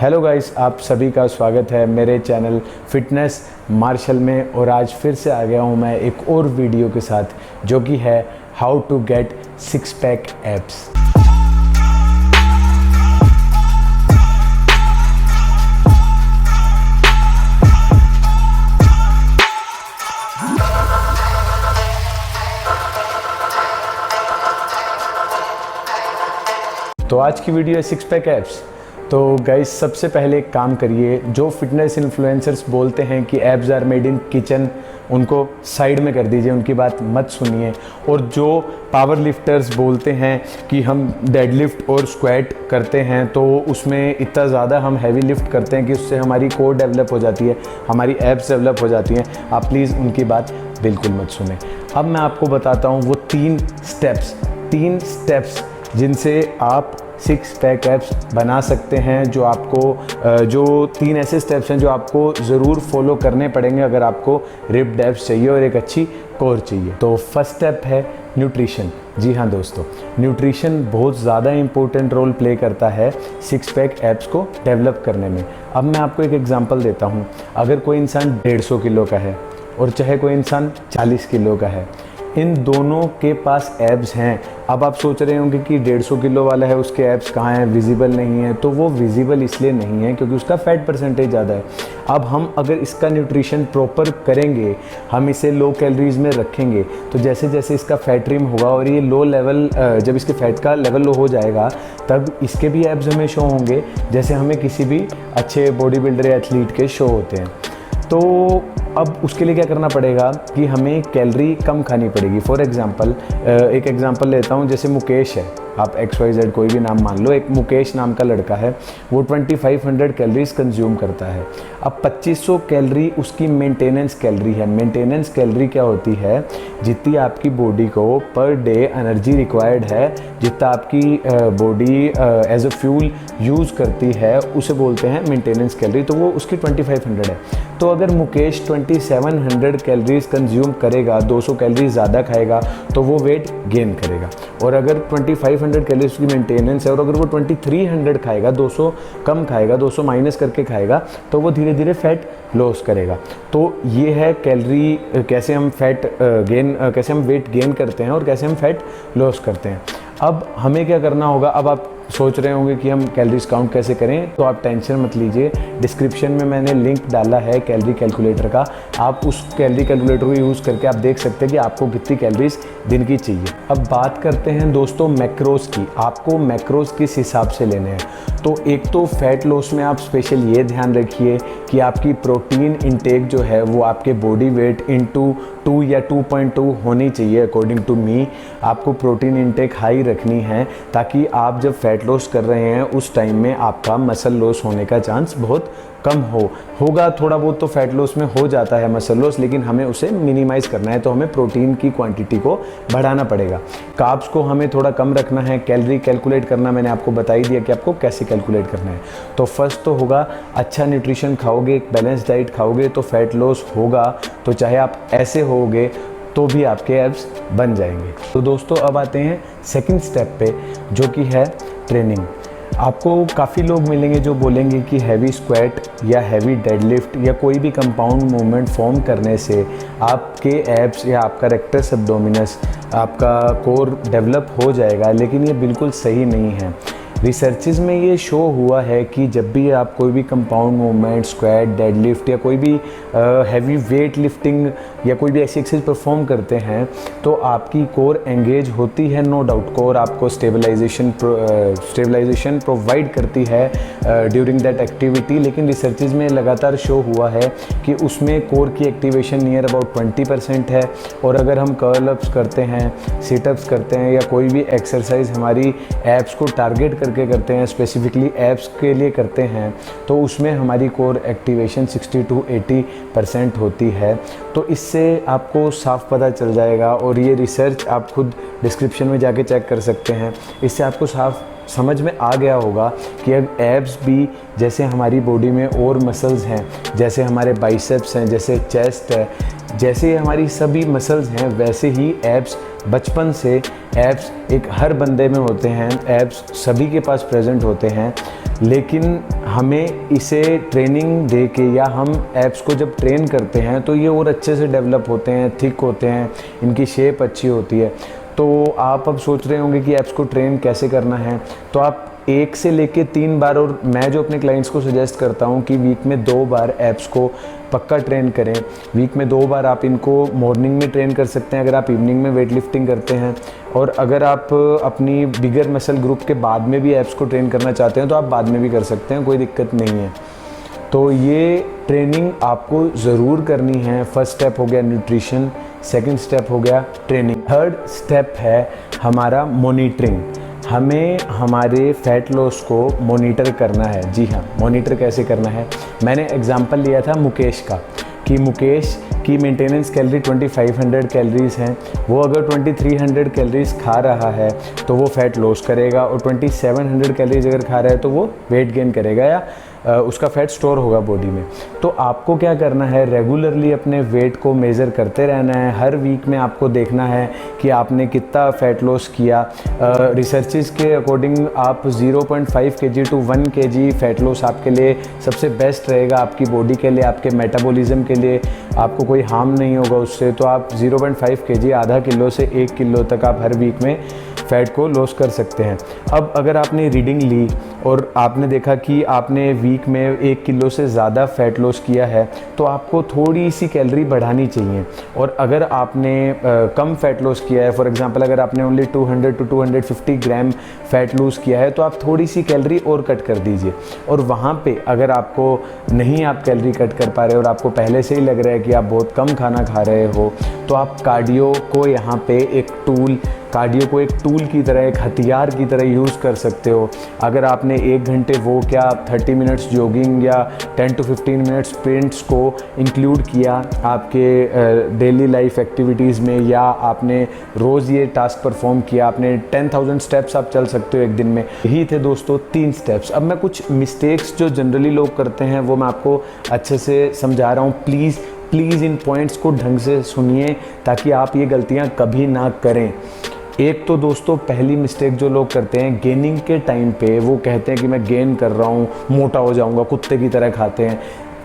Hello guys, आप सभी का स्वागत है मेरे चैनल फिटनेस मार्शल में। और आज फिर से आ गया हूँ मैं एक और वीडियो के साथ, जो कि है how to get six pack abs. तो आज की वीडियो है सिक्स पैक एब्स। तो गाइस, सबसे पहले एक काम करिए, जो फिटनेस इन्फ्लुएंसर्स बोलते हैं कि abs are made in kitchen, उनको साइड में कर दीजिए, उनकी बात मत सुनिए। और जो पावर लिफ्टर्स बोलते हैं कि हम डेडलिफ्ट और स्क्वाट करते हैं तो उसमें इतना ज़्यादा हम हैवी लिफ्ट करते हैं कि उससे हमारी कोर डेवलप हो जाती है, हमारी एब्स डेवलप हो जाती हैं, आप प्लीज़ उनकी बात बिल्कुल मत सुने। अब मैं आपको बताता हूँ वो तीन स्टेप्स जिनसे आप सिक्स पैक एब्स बना सकते हैं। जो तीन ऐसे स्टेप्स हैं जो आपको ज़रूर फॉलो करने पड़ेंगे अगर आपको रिप्ड एब्स चाहिए और एक अच्छी कोर चाहिए। तो फर्स्ट स्टेप है न्यूट्रिशन। जी हाँ दोस्तों, न्यूट्रिशन बहुत ज़्यादा इंपॉर्टेंट रोल प्ले करता है सिक्स पैक एब्स को डेवलप करने में। अब मैं आपको एक एग्जांपल देता हूँ। अगर कोई इंसान 150 किलो का है और चाहे कोई इंसान 40 किलो का है, इन दोनों के पास एब्स हैं। अब आप सोच रहे होंगे कि 150 किलो वाला है, उसके एब्स कहाँ हैं, विजिबल नहीं है। तो वो विजिबल इसलिए नहीं है क्योंकि उसका फैट परसेंटेज ज़्यादा है। अब हम अगर इसका न्यूट्रिशन प्रॉपर करेंगे, हम इसे लो कैलोरीज में रखेंगे, तो जैसे जैसे इसका फैट ट्रिम होगा और ये लो लेवल, जब इसके फैट का लेवल लो हो जाएगा तब इसके भी एब्स हमें शो होंगे, जैसे हमें किसी भी अच्छे बॉडी बिल्डर या एथलीट के शो होते हैं। तो अब उसके लिए क्या करना पड़ेगा कि हमें कैलोरी कम खानी पड़ेगी। फॉर एग्जांपल, एक एग्जांपल लेता हूँ, जैसे मुकेश है, आप XYZ कोई भी नाम मान लो, एक मुकेश नाम का लड़का है, वो 2500 कैलोरीज कंज्यूम करता है। अब 2500 कैलोरी उसकी मेंटेनेंस कैलोरी है। मेंटेनेंस कैलोरी क्या होती है? जितनी आपकी बॉडी को पर डे एनर्जी रिक्वायर्ड है, जितना आपकी body as a fuel use करती है, उसे बोलते हैं मेंटेनेंस कैलोरी। तो वो उसकी 2500 है। तो अगर मुकेश 2700 कैलोरीज कंज्यूम करेगा, 200 कैलोरी ज़्यादा खाएगा, तो वो वेट गेन करेगा। और अगर 2500 कैलोरीज की मेंटेनेंस है और अगर वो 2300 खाएगा, 200 कम खाएगा, 200 माइनस करके खाएगा, तो वो धीरे धीरे फैट लॉस करेगा। तो ये है कैलोरी, कैसे हम कैसे हम वेट गेन करते हैं और कैसे हम फैट लॉस करते हैं। अब हमें क्या करना होगा? अब आप सोच रहे होंगे कि हम कैलोरीज काउंट कैसे करें, तो आप टेंशन मत लीजिए। डिस्क्रिप्शन में मैंने लिंक डाला है कैलोरी कैलकुलेटर का, आप उस कैलोरी कैलकुलेटर को यूज़ करके आप देख सकते हैं कि आपको कितनी कैलोरीज दिन की चाहिए। अब बात करते हैं दोस्तों मैक्रोज की। आपको मैक्रोज किस हिसाब से लेने हैं? तो एक तो फैट लॉस में आप स्पेशल ये ध्यान रखिए कि आपकी प्रोटीन इंटेक जो है वो आपके बॉडी वेट इंटू 2 या 2.2 होनी चाहिए। अकॉर्डिंग टू मी, आपको प्रोटीन इंटेक हाई रखनी है ताकि आप जब फैट लॉस कर रहे हैं उस टाइम में आपका मसल लॉस होने का चांस बहुत कम होगा। थोड़ा बहुत तो फैट लॉस में हो जाता है मसल लॉस, लेकिन हमें उसे मिनिमाइज़ करना है, तो हमें प्रोटीन की क्वांटिटी को बढ़ाना पड़ेगा। कार्ब्स को हमें थोड़ा कम रखना है। कैलोरी कैलकुलेट करना मैंने आपको बता ही दिया कि आपको कैसे कैलकुलेट करना है। तो फर्स्ट तो होगा अच्छा न्यूट्रिशन खाओगे, एक बैलेंस डाइट खाओगे तो फैट लॉस होगा। तो चाहे आप ऐसे होगे तो भी आपके एब्स बन जाएंगे। तो दोस्तों, अब आते हैं सेकंड स्टेप पे, जो कि है ट्रेनिंग। आपको काफ़ी लोग मिलेंगे जो बोलेंगे कि हैवी स्क्वाट या हैवी डेडलिफ्ट या कोई भी कंपाउंड मूवमेंट फॉर्म करने से आपके एब्स या आपका रेक्टस एब्डोमिनस, आपका कोर डेवलप हो जाएगा, लेकिन ये बिल्कुल सही नहीं है। रिसर्चेस में ये शो हुआ है कि जब भी आप कोई भी कंपाउंड मूवमेंट, स्क्वाट, डेडलिफ्ट या कोई भी हैवी वेट लिफ्टिंग या कोई भी ऐसी एक्सरसाइज परफॉर्म करते हैं तो आपकी कोर एंगेज होती है। नो डाउट, कोर आपको स्टेबलाइजेशन प्रोवाइड करती है ड्यूरिंग दैट एक्टिविटी। लेकिन रिसर्चेस में लगातार शो हुआ है कि उसमें कोर की एक्टिवेशन नियर अबाउट 20% है। और अगर हम कर्ल अप्स करते हैं, सिटअप्स करते हैं या कोई भी एक्सरसाइज हमारी एब्स को टारगेट करके करते हैं, स्पेसिफिकली एब्स के लिए करते हैं, तो उसमें हमारी कोर एक्टिवेशन 60 to 80% होती है। तो इससे आपको साफ पता चल जाएगा, और ये रिसर्च आप खुद डिस्क्रिप्शन में जाके चेक कर सकते हैं। इससे आपको साफ समझ में आ गया होगा कि अब एब्स भी, जैसे हमारी बॉडी में और मसल्स हैं, जैसे हमारे बाइसेप्स हैं, जैसे चेस्ट है, जैसे हमारी सभी मसल्स हैं, वैसे ही एब्स बचपन से एब्स एक हर बंदे में होते हैं। एब्स सभी के पास प्रेजेंट होते हैं। लेकिन हमें इसे ट्रेनिंग दे के या हम ऐप्स को जब ट्रेन करते हैं तो ये और अच्छे से डेवलप होते हैं, थिक होते हैं, इनकी शेप अच्छी होती है। तो आप अब सोच रहे होंगे कि ऐप्स को ट्रेन कैसे करना है, तो आप 1 से लेके 3 बार, और मैं जो अपने क्लाइंट्स को सजेस्ट करता हूँ कि वीक में 2 बार ऐप्स को पक्का ट्रेन करें। वीक में 2 बार आप इनको मॉर्निंग में ट्रेन कर सकते हैं अगर आप इवनिंग में वेट लिफ्टिंग करते हैं, और अगर आप अपनी बिगर मसल ग्रुप के बाद में भी ऐप्स को ट्रेन करना चाहते हैं तो आप बाद में भी कर सकते हैं, कोई दिक्कत नहीं है। तो ये ट्रेनिंग आपको ज़रूर करनी है। फर्स्ट स्टेप हो गया न्यूट्रिशन, सेकंड स्टेप हो गया ट्रेनिंग, थर्ड स्टेप है हमारा मॉनिटरिंग। हमें हमारे फैट लॉस को मॉनिटर करना है। जी हाँ, मॉनिटर कैसे करना है, मैंने एग्जांपल लिया था मुकेश का, कि मुकेश की मेंटेनेंस कैलोरी 2500 कैलोरीज हैं, वो अगर 2300 कैलोरीज खा रहा है तो वो फैट लॉस करेगा, और 2700 कैलोरीज अगर खा रहा है तो वो वेट गेन करेगा या उसका फैट स्टोर होगा बॉडी में। तो आपको क्या करना है, रेगुलरली अपने वेट को मेज़र करते रहना है। हर वीक में आपको देखना है कि आपने कितना फ़ैट लॉस किया। रिसर्चेस के अकॉर्डिंग आप 0.5 kg to 1 kg fat loss आपके लिए सबसे बेस्ट रहेगा, आपकी बॉडी के लिए, आपके मेटाबॉलिज्म के लिए, आपको कोई हार्म नहीं होगा उससे। तो आप 0.5 kg, आधा किलो से 1 किलो तक आप हर वीक में फ़ैट को लॉस कर सकते हैं। अब अगर आपने रीडिंग ली और आपने देखा कि आपने वीक में 1 किलो से ज़्यादा फ़ैट लॉस किया है, तो आपको थोड़ी सी कैलोरी बढ़ानी चाहिए। और अगर आपने कम फ़ैट लॉस किया है, फॉर एग्जांपल अगर आपने only 200 to 250 gram fat lose किया है, तो आप थोड़ी सी कैलोरी और कट कर दीजिए। और वहाँ पे अगर आपको नहीं आप कैलोरी कट कर पा रहे और आपको पहले से ही लग रहा है कि आप बहुत कम खाना खा रहे हो, तो आप कार्डियो को यहाँ पे एक टूल की तरह, एक हथियार की तरह यूज़ कर सकते हो। अगर आपने 1 घंटे वो क्या 30 मिनट्स जॉगिंग या 10 टू 15 मिनट्स स्प्रिंट्स को इंक्लूड किया आपके डेली लाइफ एक्टिविटीज़ में, या आपने रोज़ ये टास्क परफॉर्म किया, आपने 10,000 स्टेप्स आप चल सकते हो एक दिन में। यही थे दोस्तों 3 स्टेप्स। अब मैं कुछ मिस्टेक्स जो जनरली लोग करते हैं वो मैं आपको अच्छे से समझा रहा हूँ। प्लीज़ इन पॉइंट्स को ढंग से सुनिए ताकि आप ये गलतियाँ कभी ना करें। एक तो दोस्तों पहली मिस्टेक जो लोग करते हैं, गेनिंग के टाइम पे वो कहते हैं कि मैं गेन कर रहा हूँ, मोटा हो जाऊँगा, कुत्ते की तरह खाते हैं।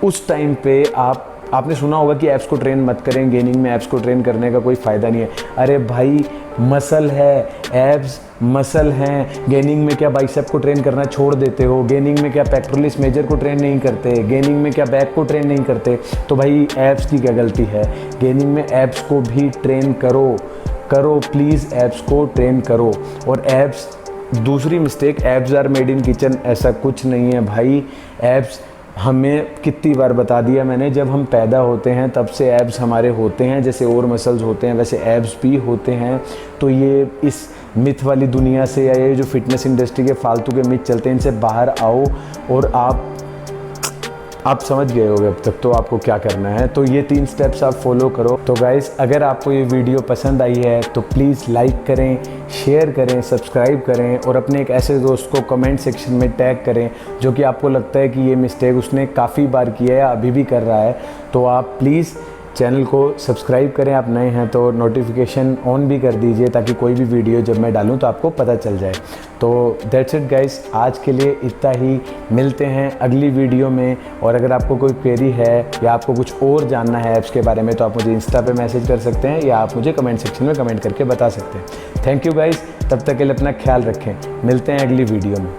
उस टाइम पे आपने सुना होगा कि ऐप्स को ट्रेन मत करें, गेनिंग में ऐप्स को ट्रेन करने का कोई फ़ायदा नहीं है। अरे भाई, मसल है, एब्स मसल हैं। गेनिंग में क्या बाइसेप को ट्रेन करना छोड़ देते हो? गेनिंग में क्या पेक्टोरलिस मेजर को ट्रेन नहीं करते? गेनिंग में क्या बैक को ट्रेन नहीं करते? तो भाई एब्स की क्या गलती है? गेनिंग में एब्स को भी ट्रेन करो प्लीज़, एब्स को ट्रेन करो। और एब्स, दूसरी mistake, abs are made in kitchen, ऐसा कुछ नहीं है भाई। एब्स हमें कितनी बार बता दिया मैंने, जब हम पैदा होते हैं तब से एब्स हमारे होते हैं। जैसे और मसल्स होते हैं वैसे एब्स भी होते हैं। तो ये इस मिथ वाली दुनिया से, या ये जो फिटनेस इंडस्ट्री के फालतू के मिथ चलते हैं, इनसे बाहर आओ। और आप समझ गए होगे अब तक तो आपको क्या करना है। तो ये 3 स्टेप्स आप फॉलो करो। तो गाइस, अगर आपको ये वीडियो पसंद आई है तो प्लीज़ लाइक करें, शेयर करें, सब्सक्राइब करें, और अपने एक ऐसे दोस्त को कमेंट सेक्शन में टैग करें जो कि आपको लगता है कि ये मिस्टेक उसने काफ़ी बार किया है या अभी भी कर रहा है। तो आप प्लीज़ चैनल को सब्सक्राइब करें, आप नए हैं तो नोटिफिकेशन ऑन भी कर दीजिए ताकि कोई भी वीडियो जब मैं डालूं तो आपको पता चल जाए। तो दैट्स इट गाइस, आज के लिए इतना ही। मिलते हैं अगली वीडियो में। और अगर आपको कोई क्वेरी है या आपको कुछ और जानना है ऐप्स के बारे में तो आप मुझे इंस्टा पे मैसेज कर सकते हैं, या आप मुझे कमेंट सेक्शन में कमेंट करके बता सकते हैं। थैंक यू गाइस, तब तक के लिए अपना ख्याल रखें। मिलते हैं अगली वीडियो में।